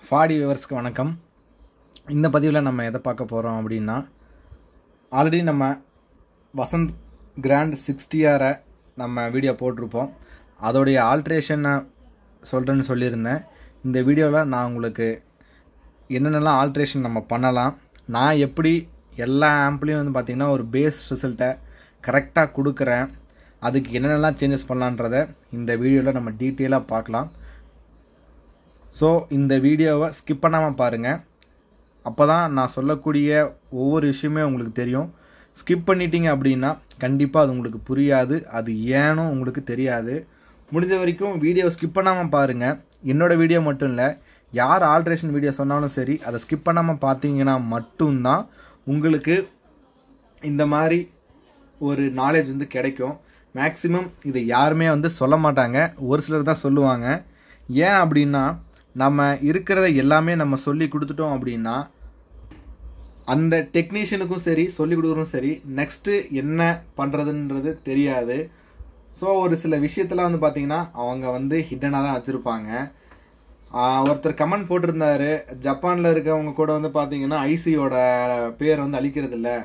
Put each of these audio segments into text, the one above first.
ஃபாடி வியூவர்ஸ்க்கு வணக்கம். இந்த பதிவில் நம்ம எதை பார்க்க போகிறோம் அப்படின்னா, ஆல்ரெடி நம்ம வசந்த் கிராண்ட் 60R நம்ம வீடியோ போட்டிருப்போம். அதோடைய ஆல்ட்ரேஷனை சொல்கிறேன்னு சொல்லியிருந்தேன். இந்த வீடியோவில் நான் உங்களுக்கு என்னென்னலாம் ஆல்ட்ரேஷன் நம்ம பண்ணலாம், நான் எப்படி எல்லா ஆம்ப்லேயும் வந்து பார்த்திங்கன்னா ஒரு பேஸ் ரிசல்ட்டை கரெக்டாக கொடுக்குறேன், அதுக்கு என்னென்னலாம் சேஞ்சஸ் பண்ணலான்றதை இந்த வீடியோவில் நம்ம டீட்டெயிலாக பார்க்கலாம். ஸோ இந்த வீடியோவை ஸ்கிப் பண்ணாமல் பாருங்கள். அப்போ தான் நான் சொல்லக்கூடிய ஒவ்வொரு விஷயமே உங்களுக்கு தெரியும். ஸ்கிப் பண்ணிட்டீங்க அப்படின்னா கண்டிப்பாக அது உங்களுக்கு புரியாது, அது ஏனும் உங்களுக்கு தெரியாது. முடிஞ்ச வரைக்கும் வீடியோவை ஸ்கிப் பண்ணாமல் பாருங்கள். என்னோடய வீடியோ மட்டும் இல்லை, யார் ஆல்ட்ரேஷன் வீடியோ சொன்னாலும் சரி, அதை ஸ்கிப் பண்ணாமல் பார்த்தீங்கன்னா மட்டும்தான் உங்களுக்கு இந்த மாதிரி ஒரு நாலேஜ் வந்து கிடைக்கும். மேக்ஸிமம் இதை யாருமே வந்து சொல்ல மாட்டாங்க, ஒரு சிலர் தான் சொல்லுவாங்க. ஏன் அப்படின்னா, நம்ம இருக்கிறத எல்லாமே நம்ம சொல்லி கொடுத்துட்டோம் அப்படின்னா அந்த டெக்னீஷியனுக்கும் சரி, சொல்லி கொடுக்குறதும் சரி, நெக்ஸ்ட்டு என்ன பண்ணுறதுன்றது தெரியாது. ஸோ ஒரு சில விஷயத்தில் வந்து பார்த்திங்கன்னா அவங்க வந்து ஹிட்டனாக தான் வச்சுருப்பாங்க. ஒருத்தர் கமெண்ட் போட்டிருந்தாரு, ஜப்பானில் இருக்கவங்க கூட வந்து பார்த்திங்கன்னா ஐசியோட பேர் வந்து அழிக்கிறது இல்லை,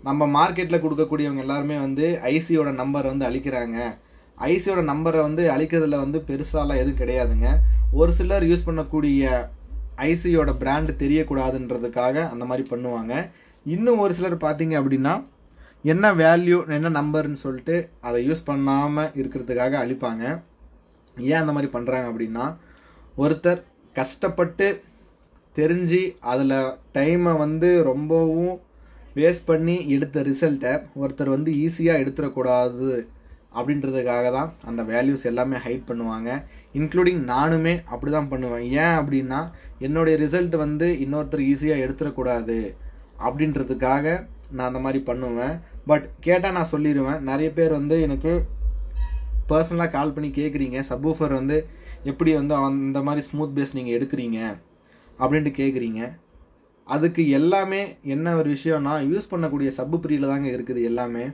நம்ம மார்க்கெட்டில் கொடுக்கக்கூடியவங்க எல்லாருமே வந்து ஐசியோட நம்பர் வந்து அழிக்கிறாங்க, ஐசியோட நம்பரை வந்து அழிக்கிறதுல வந்து பெருசாலாம் எதுவும் கிடையாதுங்க. ஒரு சிலர் யூஸ் பண்ணக்கூடிய ஐசியோட பிராண்டு தெரியக்கூடாதுன்றதுக்காக அந்த மாதிரி பண்ணுவாங்க. இன்னும் ஒரு சிலர் பார்த்தீங்க அப்படின்னா என்ன வேல்யூ என்ன நம்பர்னு சொல்லிட்டு அதை யூஸ் பண்ணாமல் இருக்கிறதுக்காக அழிப்பாங்க. ஏன் அந்த மாதிரி பண்ணுறாங்க அப்படின்னா, ஒருத்தர் கஷ்டப்பட்டு தெரிஞ்சு அதில் டைமை வந்து ரொம்பவும் வேஸ்ட் பண்ணி எடுத்த ரிசல்ட்டை ஒருத்தர் வந்து ஈஸியாக எடுத்துடக்கூடாது அப்படின்றதுக்காக தான் அந்த வேல்யூஸ் எல்லாமே ஹைட் பண்ணுவாங்க. இன்க்ளூடிங் நானுமே அப்படி தான் பண்ணுவேன். ஏன் அப்படின்னா, என்னுடைய ரிசல்ட் வந்து இன்னொருத்தர் ஈஸியாக எடுத்துடக்கூடாது அப்படின்றதுக்காக நான் அந்த மாதிரி பண்ணுவேன். பட் கேட்டால் நான் சொல்லிடுவேன். நிறைய பேர் வந்து எனக்கு பர்சனலாக கால் பண்ணி கேட்குறீங்க, சப்வூஃபர் வந்து எப்படி வந்து அந்த மாதிரி ஸ்மூத் பேஸ் நீங்கள் எடுக்கிறீங்க அப்படின்ட்டு கேட்குறீங்க. அதுக்கு எல்லாமே என்ன ஒரு விஷயம்னா, யூஸ் பண்ணக்கூடிய சப்பு ப்ரீயில் தாங்க இருக்குது எல்லாமே.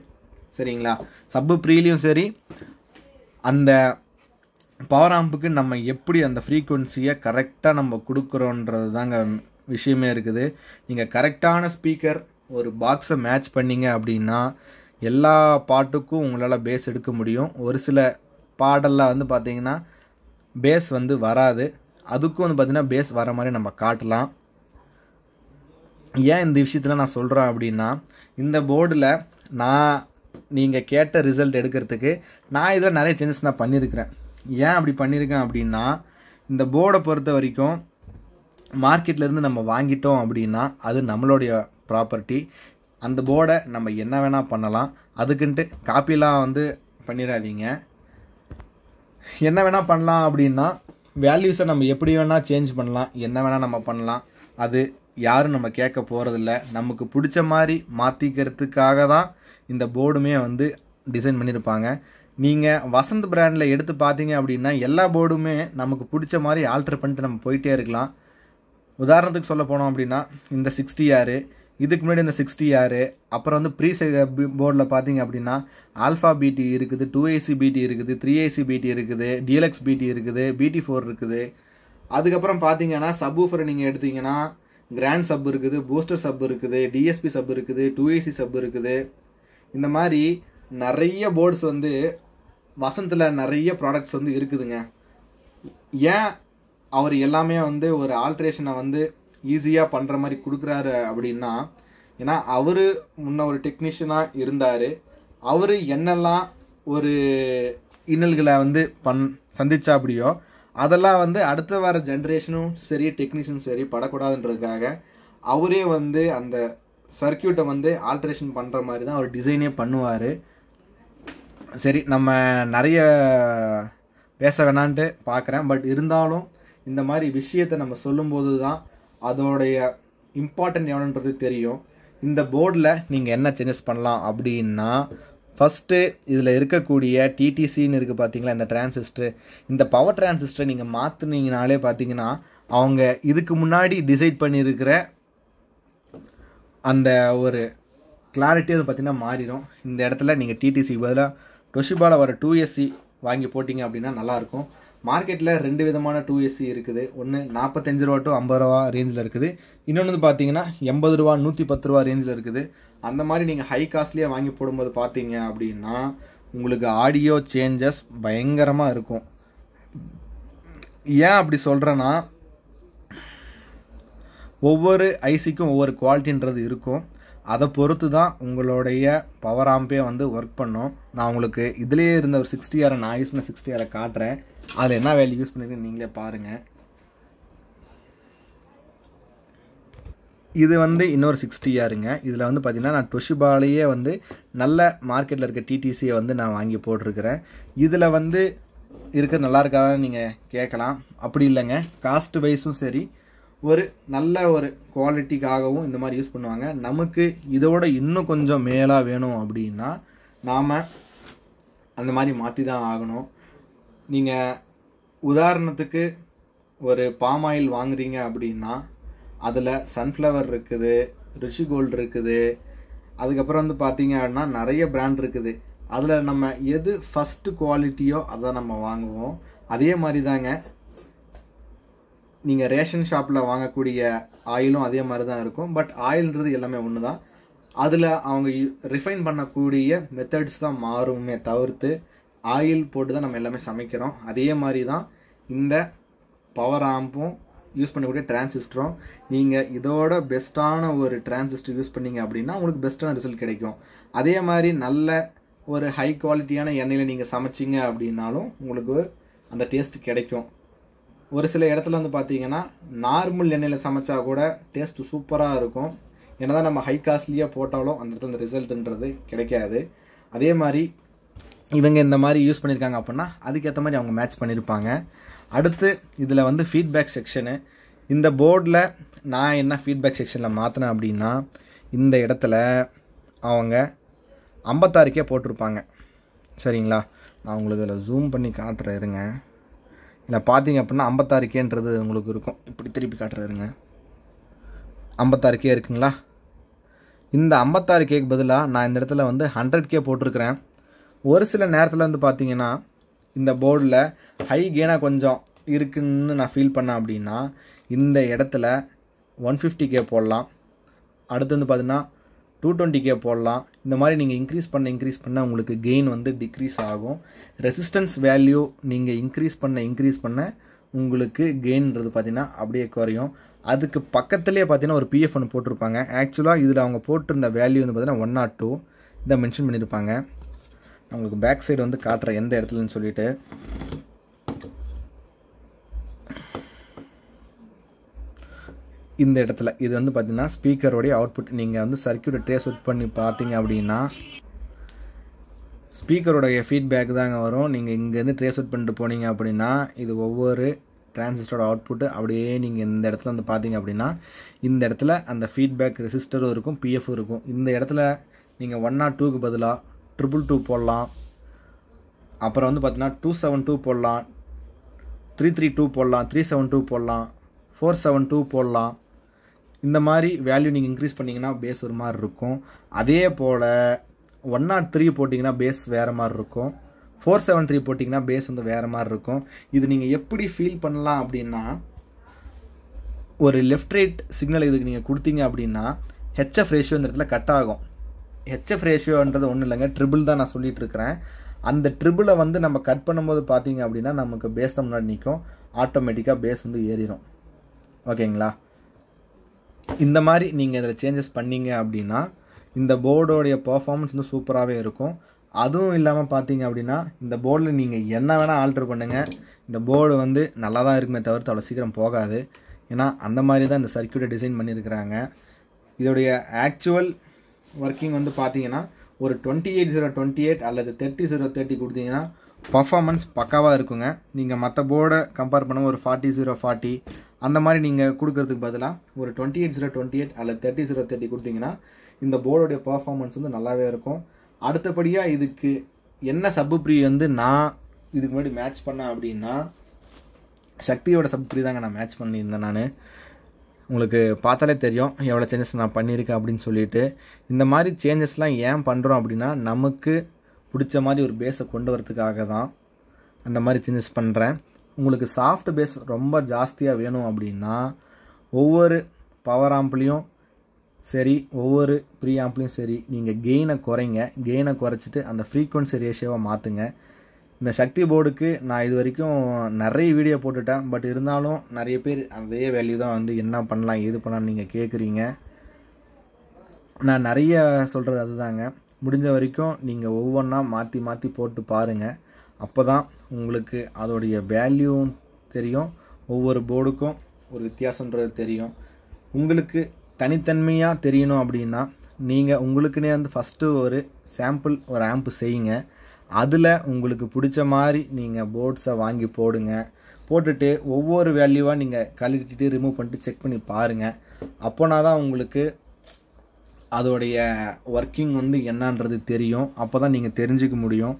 சரிங்களா? சப்பு ப்ரீலையும் சரி, அந்த பவர் ஆம்புக்கு நம்ம எப்படி அந்த ஃப்ரீக்குவன்சியை கரெக்டாக நம்ம கொடுக்குறோன்றது தாங்க விஷயமே இருக்குது. நீங்கள் கரெக்டான ஸ்பீக்கர் ஒரு பாக்ஸை மேட்ச் பண்ணிங்க அப்படின்னா எல்லா பாட்டுக்கும் உங்களால் பேஸ் எடுக்க முடியும். ஒரு சில பாடலில் வந்து பார்த்திங்கன்னா பேஸ் வந்து வராது, அதுக்கும் வந்து பார்த்திங்கன்னா பேஸ் வர மாதிரி நம்ம காட்டலாம். ஏன் இந்த விஷயத்தில் நான் சொல்கிறேன் அப்படின்னா, இந்த போர்டில் நீங்கள் கேட்ட ரிசல்ட் எடுக்கிறதுக்கு நான் இதில் நிறைய சேஞ்சஸ் நான் பண்ணியிருக்கிறேன். ஏன் அப்படி பண்ணியிருக்கேன் அப்படின்னா, இந்த போர்டை பொறுத்த வரைக்கும் மார்க்கெட்லேருந்து நம்ம வாங்கிட்டோம் அப்படின்னா அது நம்மளுடைய ப்ராப்பர்ட்டி. அந்த போர்டை நம்ம என்ன வேணால் பண்ணலாம், அதுக்குன்ட்டு காப்பிலாம் வந்து பண்ணிடாதீங்க. என்ன வேணால் பண்ணலாம் அப்படின்னா, வேல்யூஸை நம்ம எப்படி வேணால் சேஞ்ச் பண்ணலாம், என்ன வேணால் நம்ம பண்ணலாம். அது யாரும் நம்ம கேட்க போகிறதில்ல. நமக்கு பிடிச்ச மாதிரி மாற்றிக்கிறதுக்காக தான் இந்த போர்டுமே வந்து டிசைன் பண்ணியிருப்பாங்க. நீங்கள் வசந்த் பிராண்டில் எடுத்து பார்த்தீங்க அப்படின்னா எல்லா போர்டுமே நமக்கு பிடிச்ச மாதிரி ஆல்ட்ரு பண்ணிட்டு நம்ம போயிட்டே இருக்கலாம். உதாரணத்துக்கு சொல்ல போனோம் அப்படின்னா, இந்த 60R, இதுக்கு முன்னாடி இந்த 60R, அப்புறம் வந்து ப்ரீ போர்டில் பார்த்தீங்க அப்படின்னா ஆல்ஃபா பிடி இருக்குது, 2AC பிடி இருக்குது, 3AC பிடி இருக்குது, டீலக்ஸ் பிடி இருக்குது, BT4 இருக்குது. அதுக்கப்புறம் பார்த்தீங்கன்னா சப்வூஃபரை நீங்கள் எடுத்தீங்கன்னா கிராண்ட் சப் இருக்குது, பூஸ்டர் சப் இருக்குது, DSP சப் இருக்குது, 2AC சப் இருக்குது. இந்த மாதிரி நிறைய போர்ட்ஸ் வந்து வசந்தில் நிறைய ப்ராடக்ட்ஸ் வந்து இருக்குதுங்க. ஏன் அவர் எல்லாமே வந்து ஒரு ஆல்ட்ரேஷனை வந்து ஈஸியாக பண்ணுற மாதிரி கொடுக்குறாரு அப்படின்னா, ஏன்னா அவர் முன்ன ஒரு டெக்னீஷியனாக இருந்தார். அவர் என்னெல்லாம் ஒரு இன்னல்களை வந்து சந்திச்சா அப்படியோ அதெல்லாம் வந்து அடுத்த வர ஜென்ரேஷனும் சரி, டெக்னீஷியனும் சரி படக்கூடாதுன்றதுக்காக அவரே வந்து அந்த சர்க்கியூட்டை வந்து ஆல்ட்ரேஷன் பண்ணுற மாதிரி தான் அவர் டிசைனே பண்ணுவார். சரி, நம்ம நிறைய பேச வேணான்ட்டு பார்க்குறேன். பட் இருந்தாலும் இந்த மாதிரி விஷயத்தை நம்ம சொல்லும்போது தான் அதோடைய இம்பார்ட்டன்ட் எவ்வளோன்றது தெரியும். இந்த போர்டில் நீங்கள் என்ன சேஞ்சஸ் பண்ணலாம் அப்படின்னா, ஃபஸ்ட்டு இதில் இருக்கக்கூடிய டிடிசின்னு இருக்குது பார்த்தீங்களா, இந்த டிரான்சிஸ்டர், இந்த பவர் டிரான்சிஸ்டரை நீங்கள் மாற்றினீங்கனாலே பார்த்தீங்கன்னா அவங்க இதுக்கு முன்னாடி டிசைட் பண்ணியிருக்கிற அந்த ஒரு கிளாரிட்டி வந்து பார்த்திங்கன்னா மாறிடும். இந்த இடத்துல நீங்கள் டிடிசி பதிலாக டொஷிபாவில் வர 2SC வாங்கி போட்டிங்க அப்படின்னா நல்லாயிருக்கும். மார்க்கெட்டில் 2 விதமான 2AC இருக்குது. ஒன்று 45 ரூபா டு 50 ரூபா ரேஞ்சில் இருக்குது. இன்னொன்று வந்து பார்த்தீங்கன்னா 80 ரூபா 110 ரூபா ரேஞ்சில் இருக்குது. அந்த மாதிரி நீங்கள் ஹை காஸ்ட்லியாக வாங்கி போடும்போது பார்த்தீங்க அப்படின்னா உங்களுக்கு ஆடியோ சேஞ்சஸ் பயங்கரமாக இருக்கும். ஏன் அப்படி சொல்கிறேன்னா, ஒவ்வொரு ஐசிக்கும் ஒவ்வொரு குவாலிட்டின்றது இருக்கும். அதை பொறுத்து தான் உங்களுடைய பவர் ஆம்பே வந்து ஒர்க் பண்ணும். நான் உங்களுக்கு இதிலேயே இருந்த ஒரு 60R நான் யூஸ் பண்ண 60R காட்டுறேன். அதில் என்ன வேல்யூ யூஸ் பண்ணிருக்கேன்னு நீங்களே பாருங்கள். இது வந்து இன்னொரு 60Rங்க. இதில் வந்து பார்த்தீங்கன்னா நான் டொஷிபாலேயே வந்து நல்ல மார்க்கெட்டில் இருக்க டிடிசியை வந்து நான் வாங்கி போட்டிருக்கிறேன். இதில் வந்து இருக்கிற நல்லா இருக்காத நீங்கள் கேட்கலாம். அப்படி இல்லைங்க, காஸ்ட் வைஸும் சரி ஒரு நல்ல ஒரு குவாலிட்டிக்காகவும் இந்த மாதிரி யூஸ் பண்ணுவாங்க. நமக்கு இதோட இன்னும் கொஞ்சம் மேலாக வேணும் அப்படின்னா நாம் அந்த மாதிரி மாற்றி தான் ஆகணும். நீங்கள் உதாரணத்துக்கு ஒரு பாம் ஆயில் வாங்குறீங்க அப்படின்னா அதில் சன்ஃப்ளவர் இருக்குது, ரிஷி கோல்டு இருக்குது, அதுக்கப்புறம் வந்து பார்த்தீங்க அப்படின்னா நிறைய பிராண்ட் இருக்குது. அதில் நம்ம எது ஃபஸ்ட்டு குவாலிட்டியோ அதை நம்ம வாங்குவோம். அதே மாதிரி தாங்க நீங்கள் ரேஷன் ஷாப்பில் வாங்கக்கூடிய ஆயிலும் அதே மாதிரி தான் இருக்கும். பட் ஆயில்ன்றது எல்லாமே ஒன்று தான். அதில் அவங்க ரிஃபைன் பண்ணக்கூடிய மெத்தட்ஸ் தான் மாறுமே தவிர்த்து ஆயில் போட்டு தான் நம்ம எல்லாமே சமைக்கிறோம். அதே மாதிரி தான் இந்த பவர் ஆம்பும் யூஸ் பண்ணக்கூடிய டிரான்சிஸ்டரும். நீங்கள் இதோட பெஸ்ட்டான ஒரு டிரான்சிஸ்டர் யூஸ் பண்ணிங்க அப்படின்னா உங்களுக்கு பெஸ்ட்டான ரிசல்ட் கிடைக்கும். அதே மாதிரி நல்ல ஒரு ஹை குவாலிட்டியான எண்ணெயில் நீங்கள் சமைச்சிங்க அப்படின்னாலும் உங்களுக்கு அந்த டேஸ்ட் கிடைக்கும். ஒரு சில இடத்துல வந்து பார்த்தீங்கன்னா நார்மல் எண்ணெயில் சமைச்சா கூட டேஸ்ட் சூப்பராக இருக்கும். ஏன்னா தான் நம்ம ஹை காஸ்ட்லியாக போட்டாலும் அந்த இடத்துல அந்த ரிசல்ட்டுன்றது கிடைக்காது. அதே மாதிரி இவங்க இந்த மாதிரி யூஸ் பண்ணியிருக்காங்க அப்படின்னா அதுக்கேற்ற மாதிரி அவங்க மேட்ச் பண்ணியிருப்பாங்க. அடுத்து இதில் வந்து ஃபீட்பேக் செக்ஷனு. இந்த போர்டில் நான் என்ன ஃபீட்பேக் செக்ஷனில் மாற்றினேன் அப்படின்னா இந்த இடத்துல அவங்க 56K போட்டிருப்பாங்க. சரிங்களா, நான் உங்களுக்கு இதில் ஜூம் பண்ணி காட்டுறேன் இருங்க. இல்லை பார்த்தீங்க அப்படின்னா 56Kன்றது உங்களுக்கு இருக்கும். இப்படி திருப்பி காட்டுறாருங்க, 56K இருக்குங்களா. இந்த 56Kக்கு பதிலாக நான் இந்த இடத்துல வந்து 100K போட்டிருக்கிறேன். ஒரு சில நேரத்தில் வந்து பார்த்தீங்கன்னா இந்த போர்டில் ஹை கெயினாக கொஞ்சம் இருக்குன்னு நான் ஃபீல் பண்ணேன் அப்படின்னா இந்த இடத்துல 150K போடலாம். அடுத்து வந்து பார்த்தீங்கன்னா 220K போடலாம். இந்த மாதிரி நீங்கள் இன்க்ரீஸ் பண்ண உங்களுக்கு கெயின் வந்து டிக்ரீஸ் ஆகும். ரெசிஸ்டன்ஸ் வேல்யூ நீங்கள் இன்க்ரீஸ் பண்ண உங்களுக்கு கெயின்றது பார்த்தீங்கன்னா அப்படியே குறையும். அதுக்கு பக்கத்துலேயே பார்த்தீங்கன்னா ஒரு பிஎஃப் ஒன்று போட்டிருப்பாங்க. ஆக்சுவலாக இதில் அவங்க போட்டிருந்த வேல்யூ வந்து பார்த்தீங்கன்னா 102 இதை மென்ஷன் பண்ணியிருப்பாங்க. நான் உங்களுக்கு பேக் சைடு வந்து காட்டுறேன் எந்த இடத்துலன்னு சொல்லிட்டு. இந்த இடத்துல இது வந்து பார்த்தீங்கன்னா ஸ்பீக்கரோடைய அவுட்புட். நீங்கள் வந்து சர்க்யூட்டை ட்ரேஸ் அவுட் பண்ணி பார்த்தீங்க அப்படின்னா ஸ்பீக்கரோடைய ஃபீட்பேக் தாங்க வரும். நீங்கள் இங்கேருந்து ட்ரேஸ் அவுட் பண்ணிட்டு போனீங்க அப்படின்னா இது ஒவ்வொரு டிரான்சிஸ்டரோட அவுட்புட்டு. அப்படியே நீங்கள் இந்த இடத்துல வந்து பார்த்தீங்க அப்படின்னா இந்த இடத்துல அந்த ஃபீட்பேக் ரெசிஸ்டரும் இருக்கும், பிஎஃப்பும் இருக்கும். இந்த இடத்துல நீங்கள் 102க்கு பதிலாக 222 போடலாம். அப்புறம் வந்து பார்த்தீங்கன்னா 272 போடலாம், 332 போடலாம், 372 போடலாம், 472 போடலாம். இந்த மாதிரி வேல்யூ நீங்கள் இன்க்ரீஸ் பண்ணிங்கன்னா பேஸ் ஒரு மாதிரி இருக்கும். அதே போல் 103 போட்டிங்கன்னா பேஸ் வேறு மாதிரி இருக்கும். 473 போட்டிங்கன்னா பேஸ் வந்து வேறு மாதிரி இருக்கும். இது நீங்கள் எப்படி ஃபீல் பண்ணலாம் அப்படின்னா ஒரு லெஃப்ட் ரைட் சிக்னல் இதுக்கு நீங்கள் கொடுத்தீங்க அப்படின்னா ஹெச்எஃப் ரேஷியோ இந்த இடத்துல கட் ஆகும். ஹெச்எஃப் ரேஷியோன்றது ஒன்றும் இல்லைங்க, ட்ரிபிள் தான் நான் சொல்லிகிட்டு இருக்கிறேன். அந்த ட்ரிபிளை வந்து நம்ம கட் பண்ணும்போது பார்த்தீங்க அப்படின்னா நமக்கு பேஸ் தான் முன்னாடி நிற்கும், ஆட்டோமேட்டிக்காக பேஸ் வந்து ஏறிடும். ஓகேங்களா, இந்த மாதிரி நீங்கள் இதில் சேஞ்சஸ் பண்ணீங்க அப்படின்னா இந்த போர்டோடைய பர்ஃபார்மன்ஸ் வந்து சூப்பராகவே இருக்கும். அதுவும் இல்லாமல் பார்த்தீங்க அப்படின்னா இந்த போர்டில் நீங்கள் என்ன வேணால் ஆல்ட்ரு பண்ணுங்கள், இந்த போர்டு வந்து நல்லா தான் இருக்குமே தவிர்த்து அவ்வளோ சீக்கிரம் போகாது. ஏன்னா அந்த மாதிரி தான் இந்த சர்க்யூட்டை டிசைன் பண்ணியிருக்கிறாங்க. இதோடைய ஆக்சுவல் ஒர்க்கிங் வந்து பார்த்தீங்கன்னா ஒரு 28028 அல்லது 30030 கொடுத்தீங்கன்னா பர்ஃபார்மன்ஸ் பக்காவாக இருக்குங்க. நீங்கள் மற்ற போர்டை கம்பேர் பண்ண ஒரு 40040 அந்த மாதிரி நீங்கள் கொடுக்கறதுக்கு பதிலாக ஒரு 28028 அல்லது 30030 கொடுத்தீங்கன்னா இந்த போர்டோடைய பர்ஃபார்மன்ஸ் வந்து நல்லாவே இருக்கும். அடுத்தபடியாக இதுக்கு என்ன சப்புப்ரி வந்து நான் இதுக்கு முன்னாடி மேட்ச் பண்ணேன் அப்படின்னா சக்தியோட சப்புப்ரி தாங்க நான் மேட்ச் பண்ணியிருந்தேன். நான் உங்களுக்கு பார்த்தாலே தெரியும் எவ்வளோ சேஞ்சஸ் நான் பண்ணியிருக்கேன் அப்படின்னு சொல்லிட்டு. இந்த மாதிரி சேஞ்சஸ்லாம் ஏன் பண்ணுறோம் அப்படின்னா நமக்கு பிடிச்ச மாதிரி ஒரு பேஸை கொண்டு வரதுக்காக தான் அந்த மாதிரி சேஞ்சஸ் பண்ணுறேன். உங்களுக்கு சாஃப்ட் பேஸ் ரொம்ப ஜாஸ்தியாக வேணும் அப்படின்னா ஒவ்வொரு பவர் ஆம்ப்லேயும் சரி ஒவ்வொரு ப்ரீ ஆம்ப்லேயும் சரி நீங்கள் கெயினை குறைங்க. கெயினை குறைச்சிட்டு அந்த ஃப்ரீக்வன்சி ரேஷியோவை மாற்றுங்க. இந்த சக்தி போர்டுக்கு நான் இது வரைக்கும் நிறைய வீடியோ போட்டுட்டேன். பட் இருந்தாலும் நிறைய பேர் அதே வேல்யூ தான் வந்து என்ன பண்ணலாம் ஏது பண்ணலாம்னு நீங்கள் கேட்குறீங்க. நான் நிறைய சொல்கிறது அதுதாங்க. முடிஞ்ச வரைக்கும் நீங்கள் ஒவ்வொன்றா மாற்றி மாற்றி போட்டு பாருங்கள். அப்போ தான் உங்களுக்கு அதோடைய வேல்யூவும் தெரியும், ஒவ்வொரு போர்டுக்கும் ஒரு வித்தியாசன்றது தெரியும். உங்களுக்கு தனித்தன்மையாக தெரியணும் அப்படின்னா நீங்கள் உங்களுக்குன்னே வந்து ஃபஸ்ட்டு ஒரு சாம்பிள் ஒரு ஆம்ப் செய்யுங்க. அதில் உங்களுக்கு பிடிச்ச மாதிரி நீங்கள் போர்ட்ஸை வாங்கி போடுங்க. போட்டுட்டு ஒவ்வொரு வேல்யூவாக நீங்கள் கழட்டிட்டு ரிமூவ் பண்ணிட்டு செக் பண்ணி பாருங்கள். அப்போனா தான் உங்களுக்கு அதோடைய ஒர்க்கிங் வந்து என்னன்றது தெரியும். அப்போ தான் நீங்கள் தெரிஞ்சுக்க முடியும்.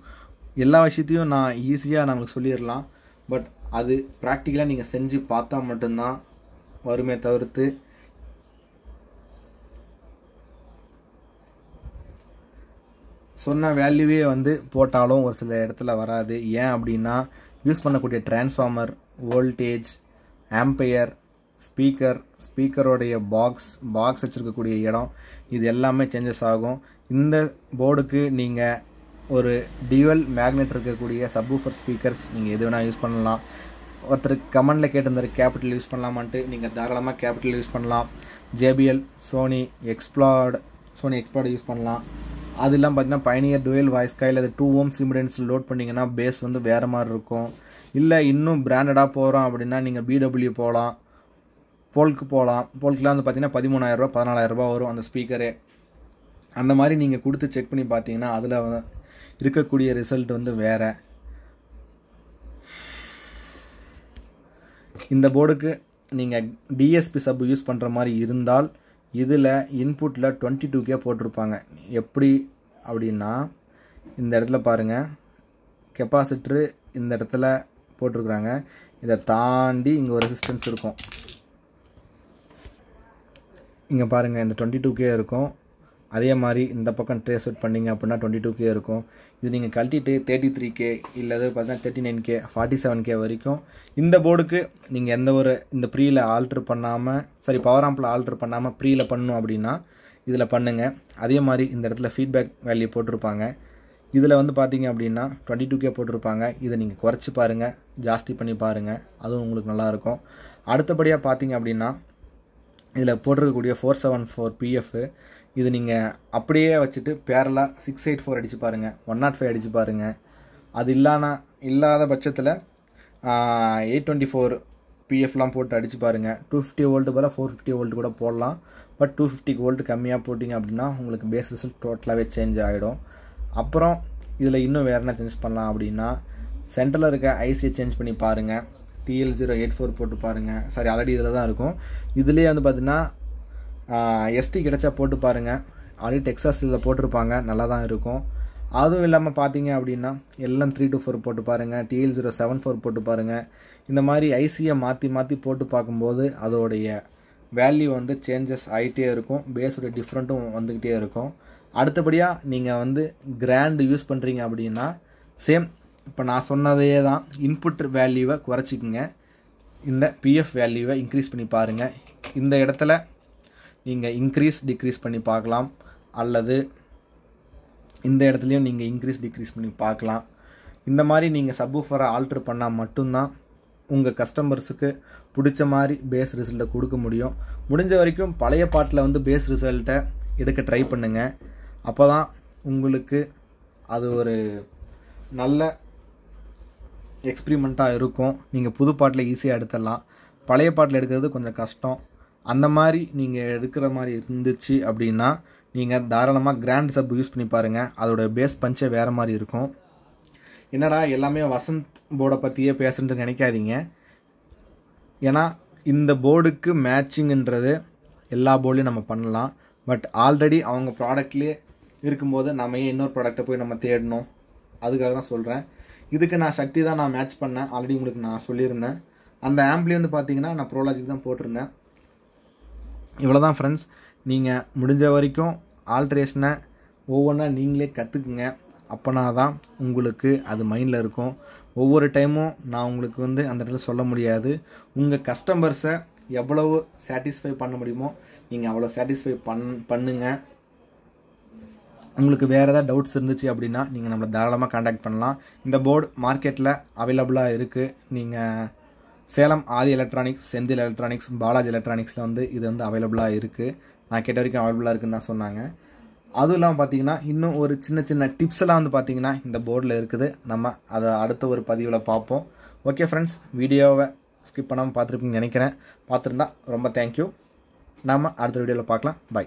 எல்லா விஷயத்தையும் நான் ஈஸியாக நம்மளுக்கு சொல்லிடலாம். பட் அது ப்ராக்டிக்கலாக நீங்கள் செஞ்சு பார்த்தா மட்டும்தான் வருமே தவிர்த்து சொன்ன வேல்யூவே வந்து போட்டாலும் ஒரு சில இடத்துல வராது. ஏன் அப்படின்னா யூஸ் பண்ணக்கூடிய டிரான்ஸ்ஃபார்மர், வோல்டேஜ், ஆம்பையர், ஸ்பீக்கரோடைய பாக்ஸ் வச்சுருக்கக்கூடிய இடம் இது எல்லாமே சேஞ்சஸ் ஆகும். இந்த போர்டுக்கு நீங்கள் ஒரு டியூவல் மேக்னெட் இருக்கக்கூடிய சப்வூஃபர் ஸ்பீக்கர்ஸ் நீங்கள் எது வேணால் யூஸ் பண்ணலாம். ஒருத்தர் கமெண்டில் கேட்டிருந்தாரு கேபிட்டல் யூஸ் பண்ணலாமான்ட்டு. நீங்கள் தாராளமாக கேபிட்டல் யூஸ் பண்ணலாம். JBL, சோனி எக்ஸ்ப்ளாட் யூஸ் பண்ணலாம். அதெல்லாம் பார்த்தீங்கன்னா பைனியர் டுவெல் வாய்ஸ் காயில் அது 2 ohms இம்பிடன்ஸ் லோட் பண்ணிங்கன்னா பேஸ் வந்து வேறு மாதிரி இருக்கும். இல்லை இன்னும் பிராண்டடாக போகிறோம் அப்படின்னா நீங்கள் BW போகலாம், போல்க்கு போகலாம். போல்க்குலாம் வந்து பார்த்தீங்கன்னா 13,000 14,000 வரும் அந்த ஸ்பீக்கரே. அந்த மாதிரி நீங்கள் கொடுத்து செக் பண்ணி பார்த்தீங்கன்னா அதில் இருக்கக்கூடிய ரிசல்ட் வந்து வேறு. இந்த போர்டுக்கு நீங்கள் DSP சப் யூஸ் பண்ணுற மாதிரி இருந்தால் இதில் இன்புட்டில் 22K போட்டிருப்பாங்க. எப்படி அப்படின்னா இந்த இடத்துல பாருங்கள், கெப்பாசிட்டரு இந்த இடத்துல போட்டிருக்குறாங்க. இதை தாண்டி இங்கே ஒரு ரெசிஸ்டன்ஸ் இருக்கும். இங்கே பாருங்கள் இந்த 22K இருக்கும். அதே மாதிரி இந்த பக்கம் ட்ரேஸ் அவுட் பண்ணிங்க அப்படின்னா 22K இருக்கும். இது நீங்கள் கழட்டிட்டு 33K இல்லது பார்த்தீங்கன்னா 39K 47K வரைக்கும் இந்த போர்டுக்கு நீங்கள் எந்த ஒரு இந்த ப்ரீயில் ஆல்ட்ரு பண்ணாமல் பவர் ஆம்பில் ஆல்ட்ரு பண்ணாமல் ப்ரீயில் பண்ணணும் அப்படின்னா இதில் பண்ணுங்கள். அதே மாதிரி இந்த இடத்துல ஃபீட்பேக் வேல்யூ போட்டிருப்பாங்க. இதில் வந்து பார்த்தீங்க அப்படின்னா 22K போட்டிருப்பாங்க. இதை நீங்கள் குறைச்சி பாருங்கள், ஜாஸ்தி பண்ணி பாருங்கள், அதுவும் உங்களுக்கு நல்லாயிருக்கும். அடுத்தபடியாக பார்த்தீங்க அப்படின்னா இதில் போட்டிருக்கக்கூடிய 474 PF இது நீங்கள் அப்படியே வச்சுட்டு பேரலாக 684 அடித்து பாருங்கள், 105 அடித்து பாருங்கள். அது இல்லாத பட்சத்தில் 824 PFலாம் போட்டு அடித்து பாருங்கள். 250 வோல்ட் போல் 450 வோல்ட் கூட போடலாம். பட் 250 வோல்ட் கம்மியாக போட்டிங்க அப்படின்னா உங்களுக்கு பேஸ் ரிசல்ட் டோட்டலாகவே சேஞ்ச் ஆகிடும். அப்புறம் இதில் இன்னும் வேறு என்ன சேஞ்ச் பண்ணலாம் அப்படின்னா சென்டரில் இருக்க ஐசியை சேஞ்ச் பண்ணி பாருங்கள். TL084 போட்டு பாருங்கள். ஆல்ரெடி இதில் தான் இருக்கும். இதுலேயே வந்து பார்த்தீங்கன்னா ST கிடச்சா போட்டு பாருங்கள். ஆல்ரெடி டெக்ஸாஸ் இதில் போட்டிருப்பாங்க, நல்லா தான் இருக்கும். அதுவும் இல்லாமல் பார்த்தீங்க அப்படின்னா LM324 போட்டு பாருங்கள், TL074 போட்டு பாருங்கள். இந்த மாதிரி ஐசியை மாற்றி போட்டு பார்க்கும்போது அதோடைய வேல்யூ வந்து சேஞ்சஸ் ஆகிட்டே இருக்கும், பேஸோட டிஃப்ரெண்ட்டும் வந்துக்கிட்டே இருக்கும். அடுத்தபடியாக நீங்கள் வந்து கிராண்டு யூஸ் பண்ணுறீங்க அப்படின்னா சேம் இப்போ நான் சொன்னதே தான், இன்புட் வேல்யூவை குறைச்சிக்குங்க, இந்த PF வேல்யூவை இன்க்ரீஸ் பண்ணி பாருங்கள். இந்த இடத்துல நீங்கள் டிக்ரீஸ் பண்ணி பார்க்கலாம், அல்லது இந்த இடத்துலையும் நீங்கள் டிக்ரீஸ் பண்ணி பார்க்கலாம். இந்த மாதிரி நீங்கள் சப்வூஃபரை ஆல்ட்ரு பண்ணால் மட்டும்தான் உங்கள் கஸ்டமர்ஸுக்கு பிடிச்ச மாதிரி பேஸ் ரிசல்ட்டை கொடுக்க முடியும். முடிஞ்ச வரைக்கும் பழைய பாட்டில் வந்து பேஸ் ரிசல்ட்டை எடுக்க ட்ரை பண்ணுங்கள். அப்போ தான் உங்களுக்கு அது ஒரு நல்ல எக்ஸ்பிரிமெண்ட்டாக இருக்கும். நீங்கள் புது பாட்டில் ஈஸியாக எடுத்துடலாம், பழைய பாட்டில் எடுக்கிறது கொஞ்சம் கஷ்டம். அந்த மாதிரி நீங்கள் எடுக்கிற மாதிரி இருந்துச்சு அப்படின்னா நீங்கள் தாராளமாக கிராண்ட் சப் யூஸ் பண்ணி பாருங்கள். அதோடய பேஸ் பஞ்சே வேறு மாதிரி இருக்கும். என்னடா எல்லாமே வசந்த் போர்டை பற்றியே பேசுன்ட்டு நினைக்காதீங்க. ஏன்னா இந்த போர்டுக்கு மேட்சிங்ன்றது எல்லா போர்ட்லேயும் நம்ம பண்ணலாம். பட் ஆல்ரெடி அவங்க ப்ராடக்ட்லேயே இருக்கும்போது நம்ம ஏன் இன்னொரு ப்ராடக்டை போய் நம்ம தேடணும், அதுக்காக தான் சொல்கிறேன். இதுக்கு நான் சக்தி தான் நான் மேட்ச் பண்ணேன், ஆல்ரெடி உங்களுக்கு நான் சொல்லியிருந்தேன். அந்த ஆம்ப்லேயே வந்து பார்த்தீங்கன்னா நான் ப்ரோலாஜிக் தான் போட்டிருந்தேன். இவ்வளோ தான் ஃப்ரெண்ட்ஸ். நீங்கள் முடிஞ்ச வரைக்கும் ஆல்ட்ரேஷனை ஒவ்வொன்றா நீங்களே கற்றுக்குங்க. அப்போனா தான் உங்களுக்கு அது மைண்டில் இருக்கும். ஒவ்வொரு டைமும் நான் உங்களுக்கு வந்து அந்த இடத்துல சொல்ல முடியாது. உங்கள் கஸ்டமர்ஸை எவ்வளவு சாட்டிஸ்ஃபை பண்ண முடியுமோ நீங்கள் அவ்வளோ சாட்டிஸ்ஃபை பண்ணுங்கள். உங்களுக்கு வேறு ஏதாவது டவுட்ஸ் இருந்துச்சு அப்படின்னா நீங்கள் நம்மளை தாராளமாக காண்டாக்ட் பண்ணலாம். இந்த போர்டு மார்க்கெட்டில் அவைலபிளாக இருக்குது. நீங்கள் சேலம் ஆதி எலக்ட்ரானிக்ஸ், செந்தில் எலக்ட்ரானிக்ஸ், பாலாஜி எலக்ட்ரானிக்ஸில் வந்து இது வந்து அவைலபிளாக இருக்குது. நான் கேட்ட வரைக்கும் அவைலபிளாக இருக்குன்னு தான் சொன்னாங்க. அதுவும் இல்லாமல் பார்த்தீங்கன்னா இன்னும் ஒரு சின்ன சின்ன டிப்ஸ் எல்லாம் வந்து பார்த்தீங்கன்னா இந்த போர்டில் இருக்குது. நம்ம அதை அடுத்த ஒரு பதிவில் பார்ப்போம். ஓகே ஃப்ரெண்ட்ஸ், வீடியோவை ஸ்கிப் பண்ணாமல் பார்த்துருப்பீங்கன்னு நினைக்கிறேன். பார்த்துருந்தா ரொம்ப தேங்க்யூ. நாம் அடுத்த வீடியோவில் பார்க்கலாம். பை.